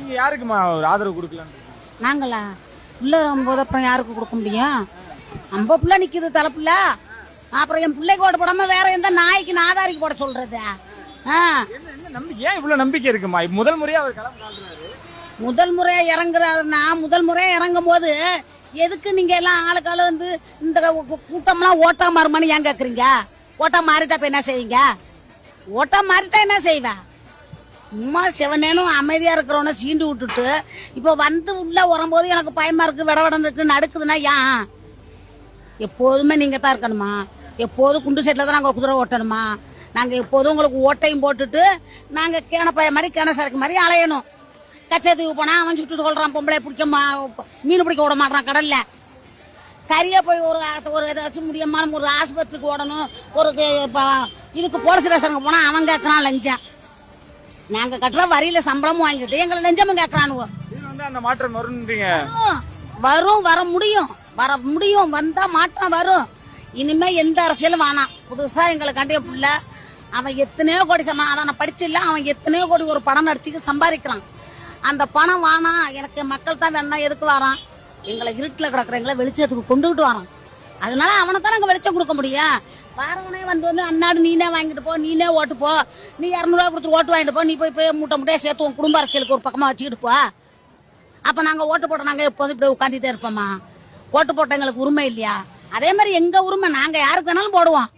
நீங்க யாருக்குமா ஒரு ஆதரவு கொடுக்கலான்னு? நாங்களா புள்ள வரும்போது அப்புறம் யாருக்கு கொடுக்க முடியும்? நம்ம புள்ள நிக்குது தலைப்புல, அப்புறம் என் பிள்ளைக்கு ஓட்டு போடாம வேற எந்த நாய்க்கு நாதாரிக்கு போட சொல்றது? என்ன நம்பிக்கை, ஏன் இவ்வளவு நம்பிக்கை இருக்குமா? முதல் முறையா அவர் களம் காட்டுறாரு. முதல் முறையா இறங்குறாருன்னா, முதல் முறையா இறங்கும் போது எதுக்கு நீங்க எல்லாம் ஆளுக்கால வந்து இந்த கூட்டம்லாம் ஓட்டா மாறுமான்னு ஏன் கேக்குறீங்க? ஓட்டா மாறிட்டா இப்ப என்ன செய்வீங்க? ஓட்டா மாறிட்டா என்ன செய்வ? சும்மா சிவனேனும் அமைதியா இருக்கிறவன சீண்டு விட்டுட்டு இப்ப வந்து உள்ள வரும்போது எனக்கு பயமா இருக்கு, விடவடன் இருக்கு, நடுக்குதுன்னா ஏன்? எப்போதுமே நீங்க தான் இருக்கணுமா? எப்போதும் குண்டு செட்டில தான் நாங்க குதிரை ஓட்டணுமா? நாங்க எப்போதும் உங்களுக்கு ஓட்டையும் போட்டுட்டு நாங்க கேனப்பாய மாதிரி கேன சரக்கு மாதிரி அலையணும். கச்சத்துக்கு போனா அவன் சுட்டு கொள்றான், பொம்பளை பிடிக்க மீன் பிடிக்க விட மாட்டான் கடல்ல. கரியா போய் ஒரு ஏதாச்சும் முடியுமான ஒரு ஆஸ்பத்திரிக்கு ஓடணும், ஒரு இதுக்கு போலீஸ் ஸ்டேஷனுக்கு போனா அவன் கேட்கறான் லஞ்சம். நாங்க கட்டுற வரியில சம்பளமும் வாங்கிட்டு எங்களை லஞ்சமும் கேட்கறானுவோ. அந்த மாற்றம் வரும்ன்றீங்க? வரும், வர முடியும், வந்தா மாற்றம் வரும். இனிமே எந்த அரசியலும் வேணாம். புதுசா எங்களுக்கு கண்டிய புள்ள அவன் எத்தனையோ கோடி அதான் படிச்சில்ல, அவன் எத்தனையோ கோடி ஒரு படம் நடிச்சுக்கு சம்பாதிக்கிறான். அந்த பணம் வானா எனக்கு மக்கள் தான் வேணா எதுக்கு வரான்? எங்களை இருட்டுல கிடக்குறவங்களை வெளிச்சத்துக்கு கொண்டுகிட்டு வரான். அதனால அவனை தான் நாங்க வெளிச்சம் கொடுக்க முடியும். வாரவனே வந்து அண்ணாடு நீனே வாங்கிட்டு போ, நீனே ஓட்டு போ, நீ 200 கொடுத்து ஓட்டு வாங்கிட்டு போ, நீ போய் மூட்டை மூட்டையா சேர்த்து உன் குடும்ப அரசியலுக்கு ஒரு பக்கமா வச்சுக்கிட்டு போ. அப்ப நாங்க ஓட்டு போட்டோம், நாங்க எப்போதும் இப்படி உட்காந்துட்டே இருப்போமா? ஓட்டு போட்ட எங்களுக்கு உரிமை இல்லையா? அதே மாதிரி எங்க உரிமை, நாங்க யாருக்கு வேணாலும் போடுவோம்.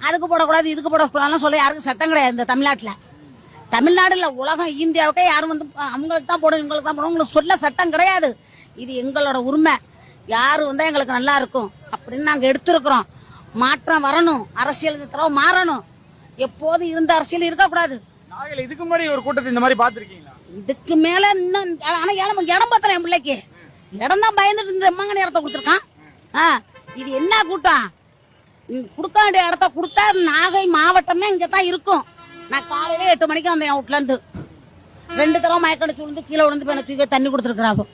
அதுக்கு போடக்கூடாது, இதுக்கு போடக்கூடாதுன்னு சொல்ல யாருக்கும் சட்டம் கிடையாது இந்த தமிழ்நாட்டுல. தமிழ்நாடுல உலகம் இந்தியாவுக்கே யாரும் வந்து அவங்களுக்கு தான் போடும், இவங்களுக்கு தான் போடும், உங்களுக்கு சொல்ல சட்டம் கிடையாது. இது எங்களோட உரிமை. யாரு வந்தா எங்களுக்கு நல்லா இருக்கும் அப்படின்னு நாங்க எடுத்திருக்கிறோம். மாற்றம் வரணும், அரசியல் தடவை மாறணும். எப்போதும் இருந்த அரசியல் இருக்கக்கூடாது. இதுக்கு முன்னாடி ஒரு கூட்டத்தை இந்த மாதிரி பாத்துருக்கீங்களா? இதுக்கு மேல இன்னும் ஆனா இடம் பார்த்தல, என் பிள்ளைக்கு இடம் தான் பயந்துட்டு இந்த மங்கன இடத்த கொடுத்துருக்கான். இது என்ன கூட்டம்? கொடுக்க வேண்டிய இடத்த கொடுத்தா நாகை மாவட்டமே இங்கதான் இருக்கும். நான் காலையில 8 மணிக்கு வந்தேன் வீட்டுல இருந்து. 2 தடவை மயக்கடிச்சு விழுந்து கீழே விழுந்து தண்ணி கொடுத்துருக்குறாங்க.